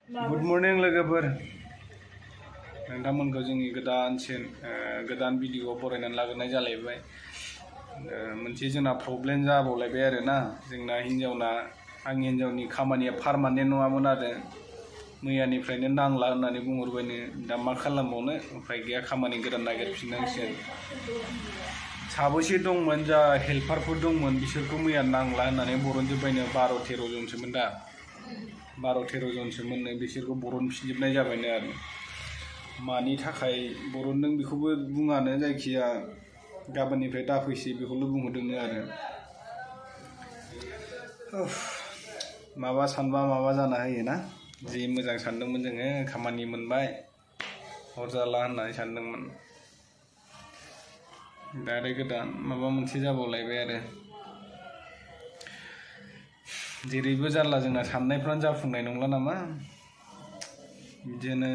good morning लोगोफोर नोंथांमोनखौ जोंनि गोदान भिडिअ बरायनानै लाग्रोनाय जालायबाय मोनसे जोंना प्रब्लेम जाबावलायबाय आरो ना जोंना आंनि हिन्जावनि खामानिया पार्मानेन्ट नङामोन आरो मैयानिफ्रायनो नांला होननानै बुंहरबायनो दा मा खालामबावनो उफाय गैया खामानि गोदान नागिरफिननांसिगोन साबैसे दंमोन जा हेल्पारफोर दंमोन बिसोरखौ मैया नांला होननानै बरनजोब्बायनो 12-13 जनसोमोन दा 12-13 जनसोमोननो बिसोरखौ बरनफिनजोबनाय जाबायनो आरो मानि थाखाय बरनदों बेखौबो बुङानो जायखिया गाबोननिफ्राय दाफैसै बेखौल' बुंहरदोंनो आरो माबा सानबा माबा जाना होयो ना जि मोजां सानदोंमोन जोङो खामानि मोनबाय हरजाला होननानै सानदोंमोन दा आरो गोदान माबा मोनसे जाबावलायबाय आरो जेरैबो जारला जोंना साननायफ्रानो जाफुंनाय नंला नामा बिदिनो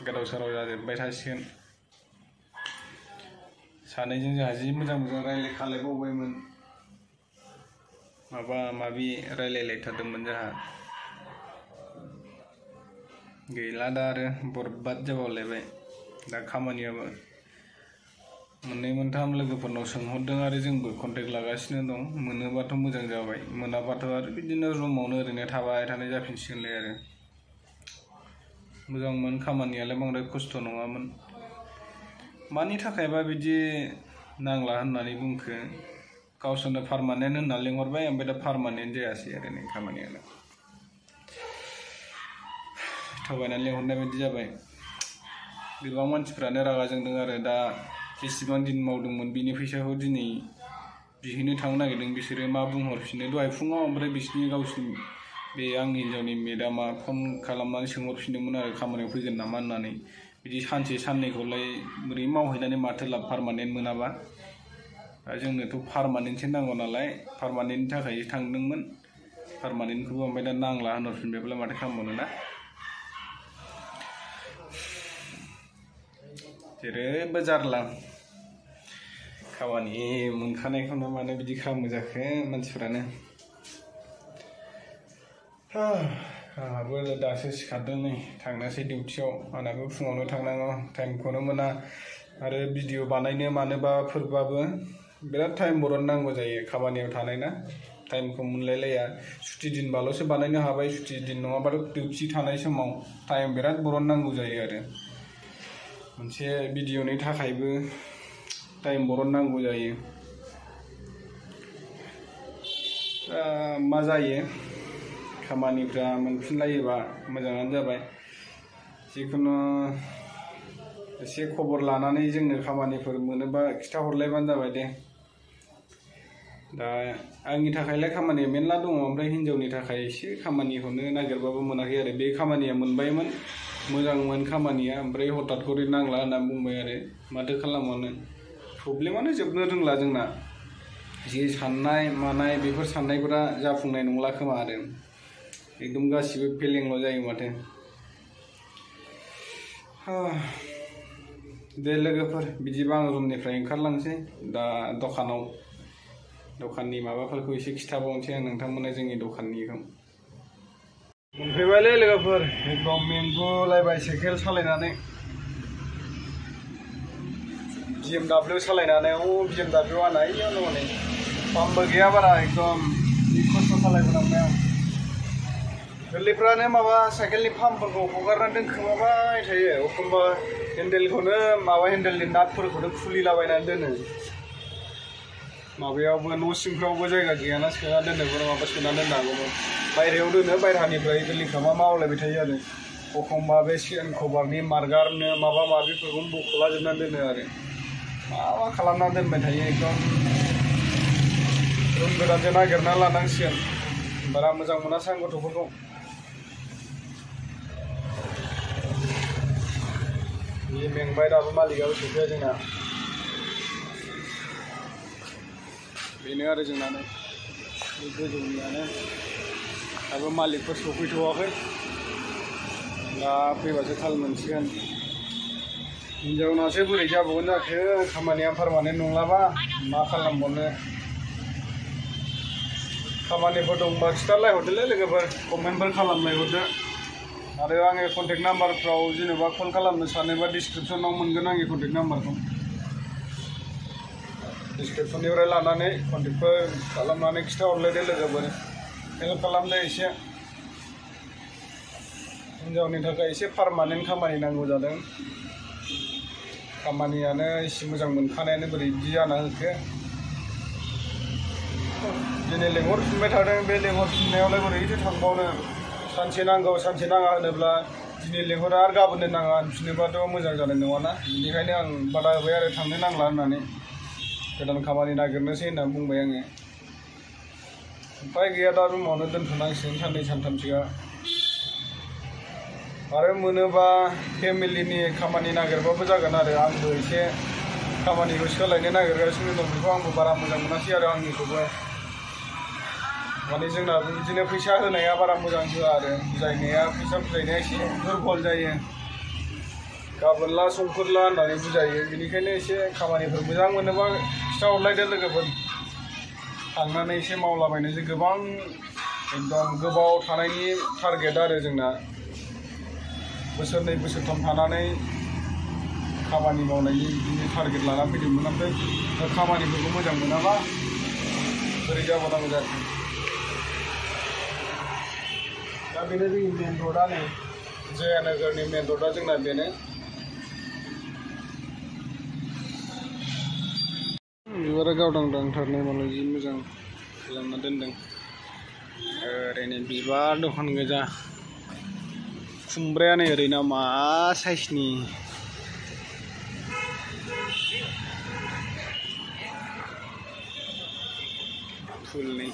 गोदाव सोराव जाजोबबाय थासिगोन सानैजों जोंहा जि मोजां रायलायखालायबावबायमोन माबा माबि रायलायलायथारदोंमोन जोंहा गैला दा आरो बरबाद जाबावलायबाय दा खामानियाबो मोननै मोनथाम लोगोफोरनाव सोंहरदों आरो जोंबो कन्टेक्ट लागासिनो दं मोनोबाथ' मोजां जाबाय मोनाबाथ' आरो बिदिनो रुमावनो ओरैनो थाबाय थानाय जाफिनसिगोनलाय आरो मोजांमोन खामानियालाय बांद्राय खस्थ' नङामोन मानि थाखायबा बिदि नांला होननानै बुंखो गावसोरनो पार्मानेन्ट होनना लिंहरबाय ओमफ्राय दा पार्मानेन्ट जायासै आरो नै खामानियालाय थगायनानै लिंहरनाय बायदि जाबाय गोबां मानसिफ्रानो रागा जोंदों आरो दा जेसेबां दिन मावदोंमोन बिनि फैसाखौ दिनै बिहैनो थांनो नागिरदों बिसोरो मा बुंहरफिनो दहाय फुङाव ओमफ्राय गावसिनि बे आंनि हिन्जावनि मेडामा फन खालामनानै सोंहरफिनदोंमोन आरो खामानियाव फैगोन नामा होननानै बिदि सानसे साननैखौलाय बोरै मावहैनानै माथो लाब पार्मानेन्ट मोनाबा दा जोंनोथ' पार्मानेन्टसो नांगौ नालाय पार्मानेन्टनि थाखायसो थांदोंमोन पार्मानेन्टखौबो ओमफ्राय दा नांला होनहरफिनबायब्ला माथो खालामबावनो ना जेरैबो जारला खामानि मोनखानायखौनो मानो बिदि खालामो जाखो मानसिफ्रानो आंहाबो दासो सिखारदों नै थांनोसै डिउटियाव आंनाबो फुङावनो थांनांगौ टाइमखौनो मोना आरो भिडिअ बानायनो मानोबाफोरबाबो बिराद टाइम बरननांगौ जायो खामानियाव थानाय ना टाइमखौ मोनलायलाया सुटि दिनबाल'सो बानायनो हाबाय सुटि दिन नङाबाथ' डिउटि थानाय समाव टाइम बिराद बरननांगौ जायो आरो मोनसे भिडिअनि थाखायबो टाइम बरननांगौ जायो मा जायो खामानिफ्रा मोनफिनलायोबा मोजाङानो जाबाय जिखुनु एसे खबर लानानै जोंनो खामानिफोर मोनोबा खिथाहरलायबानो जाबाय दे दा आंनि थाखायलाय खामानिया मेरला दङ ओमफ्राय हिन्जावनि थाखाय एसे खामानिखौनो नागिरबाबो मोनाखै आरो बे खामानिया मोनबायमोन मोजांमोन खामानिया ओमफ्राय हठात करि नांला होनना बुंबाय आरो माथो खालामबावनो प्रब्लेमानो जोबनो रोंला जोंना जि साननाय मानाय बेफोर साननायफोरा जाफुंनाय नंला खोमा आरो एकदम गासिबो फेलेंल' जायो माथो दे लोगोफोर बिदिबा आं रुमनिफ्राय ओंखारलांसै दा दखाननि माबाफोरखौ एसे खिथाबावनोसै आं नोंथांमोननो जोंनि दखाननिखौ मोनफैबायलै लोगोफोर एकदम मेंगुलायबाय साइकेल सालायनानै BMW सालायनानै BMW आना इयावनो हनै पाम्पबो गैया बारा एकदम खस्थ' सालायबोनांबाय आं गोरलैफ्रानो माबा साइकेलनि पाम्पफोरखौ हगारनानै दोनखोमाबाय थायो एखमबा हेन्देलखौनो हेन्देलनि नाटफोरखौनो खुलिलाबायनानै दोनो माबायावबो न' सिंफ्रावबो जायगा गैयाना सोना दोननोबो माबा सोना दोननांगौमोन बायहेरायाव दोनो बायहेरानिफ्राय गोरलैफ्रा मावलायबाय थायो आरो एखमबा बे सिएन कभारनि मार्गारनो माबा माबिफोरखौनो बख'लाजोबनानै दोनो आरो मा खालामनानै दोनबाय थायो एकदम रुम गोदानसो नागिरना लानांसिगोन बारा मोजां मोनासै आं गथ'फोरखौ बे मेंबाय दाबो मालिकआबो सफैया जोंना बेनो आरो जोंना नै बे गोजौनियानो दाबो मालिकफोर सफैथ'वाखै दा फैबासो थाल मोनसिगोन हिन्जावनासो बोरै जाबावगोन जाखो खामानिया पार्मानेन्ट नंलाबा मा खालामबावनो खामानिफोर दंबा खिथालायहरदोलै लोगोफोर कमेन्टफोर खालामलायहरदो आरो आंनि कन्टेक्ट नाम्बारफ्राव जेनेबा कल खालामनो सानोबा डिसक्रिपसनाव मोनगोन आंनि कन्टेक्ट नाम्बारखौ डिसक्रिपसननिफ्राय लानानै कन्टेक्टफोर खालामनानै खिथाहरलायदो लोगोफोर हेल्प खालामदो एसे हिन्जावनि थाखाय एसे पार्मानेन्ट खामानि नांगौ जादों खामानियानो एसे मोजां मोनखानायानो बोरै बिदि जाना होखो दिनै लेंहरफिनबाय थादों बे लेंहरफिननायावलाय बोरैथो थांबावनो सानसे नांगौ सानसे नाङा होनोब्ला दिनै लेंहरा आरो गाबोननो नाङा होनफिनोबाथ' मोजां जानाय नङाना बेनिखायनो आं बादा होबाय आरो थांनो नांला होननानै गोदान खामानि नागिरनोसै होनना बुंबाय आङो उपाय गैया दा रुमावनो दोनथ'नांसिगोन साननै सानथामसोआ आरो मोनोबा फेमिलिनि खामानि नागिरबाबो जागोन आरो आंबो एसे खामानिखौ सोलायनो नागिरगासिनो दं बेखौ आंबो बारा मोजां मोनासै आरो आंनिखौबो माने जोंना बिदिनो फैसा होनाया बारा मोजां होआ आरो बुजायनाया फैसा बुजायनाया एसे दुरबल जायो गाबोनला समफोरला होननानै बुजायो बेनिखायनो एसे खामानिफोर मोजां मोनोबा खिथाहरलायदो लोगोफोर थांनानै एसे मावलाबायनोसै गोबां एकदम गोबाव थानायनि टारगेट आरो जोंना बोसोरनै बोसोरथाम थानानै खामानि मावनायनि बिदिनो टारगेट लाना फैदोंमोन ओमफ्राय खामानिफोरखौ मोजां मोनाबा बोरै जाबावनांगौ जाखो दा बेनो जोंनि मेन रडा नै जयानगरनि मेन रडा जोंना बेनो बिबारा गावदांदांथारनाय मालाय जि मोजां खालामना दोनदों ओरैनो बिबार दखान गोजा खुमब्राया नै ओरैनो मा साइजनि फुलनि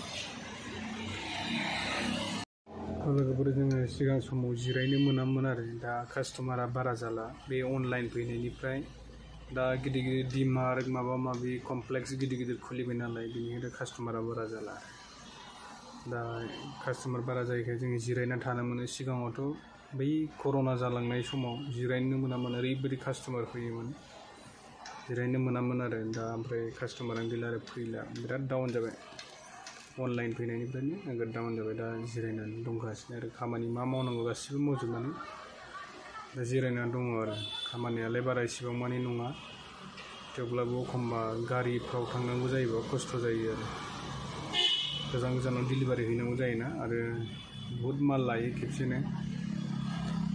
लोगोफोर जोङो सिगां समाव जिरायनो मोनामोन आरो दा कास्टमारा बारा जाला बे अनलाइन फैनायनिफ्राय दा गिदिर गिदिर डिमार्ट माबा माबि कमप्लेक्स गिदिर गिदिर खुलिबाय नालाय बेनिखायनो कास्टमारा बारा जाला दा कास्टमार बारा जायैखाय जोङो जिरायना थानो मोनो सिगाङावथ' बै कर'ना जालांनाय समाव जिरायनो मोनामोन ओरैबायदि कास्टमार फैयोमोन जिरायनो मोनामोन आरो दा ओमफ्राय कास्टमारानो गैला आरो फैला बिराद डाउन जाबाय अनलाइन फैनायनिफ्रायनो नोगोद डाउन जाबाय दा जिरायनानै दंगासिनो आरो खामानि मा मावनांगौ गासिबो मावजोबनानै दा जिरायनानै दङ आरो खामानियालाय बारा इसेबां मानि नङा थेवब्लाबो एखमबा गारिफ्राव थांनांगौ जायोबा खस्थ' जायो आरो गोजान गोजानाव डिलिभारि हैनांगौ जायोना आरो बहुद माल लायो खेबसेनो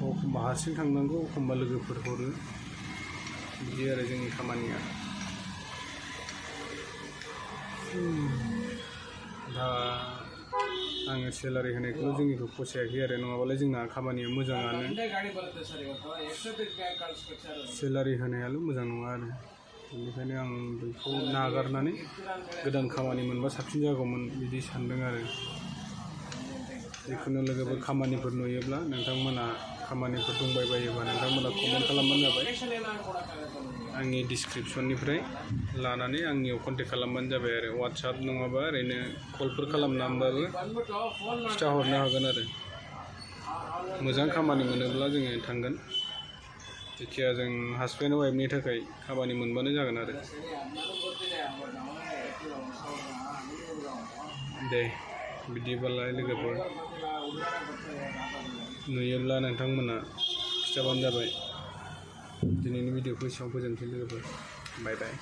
एखमबा हारसिं थांनांगौ एखमबा लोगोफोर हरो बिदि आरो जोंनि खामानिया दा आङो सेलारि होनायखौल' जोंनिखौ फसायाखै आरो नङाबालाय जोंना खामानिया मोजाङानो सेलारि होनायाल' मोजां नङा आरो बेनिखायनो आं बेखौ नागारनानै गोदान खामानि मोनबा साबसिन जागौमोन बिदि सानदों आरो जिखुनु लोगोफोर खामानिफोर नुयोब्ला नोंथांमोना खामानिफोर दंबाय बायोबा नोंथांमोना कमेन्ट खालामबानो जाबाय आंनि डिसक्रिपसननिफ्राय लानानै आंनियाव कन्टेक्ट खालामबानो जाबाय आरो वाट्सएप नङाबा ओरैनो कलफोर खालामनानैबाबो खिथाहरनो हागोन आरो मोजां खामानि मोनोब्ला जोङो थांगोन जेखिया जों हासबेन्ड वाइफनि थाखाय खामानि मोनबानो जागोन आरो दे बिदिबालाय लोगोफोर नुयोब्ला नोंथांमोना खिथाबानो जाबाय दिनैनि भिडिअखौ एसेयावनो फोजोबनोसै लोगोफोर बाय बाय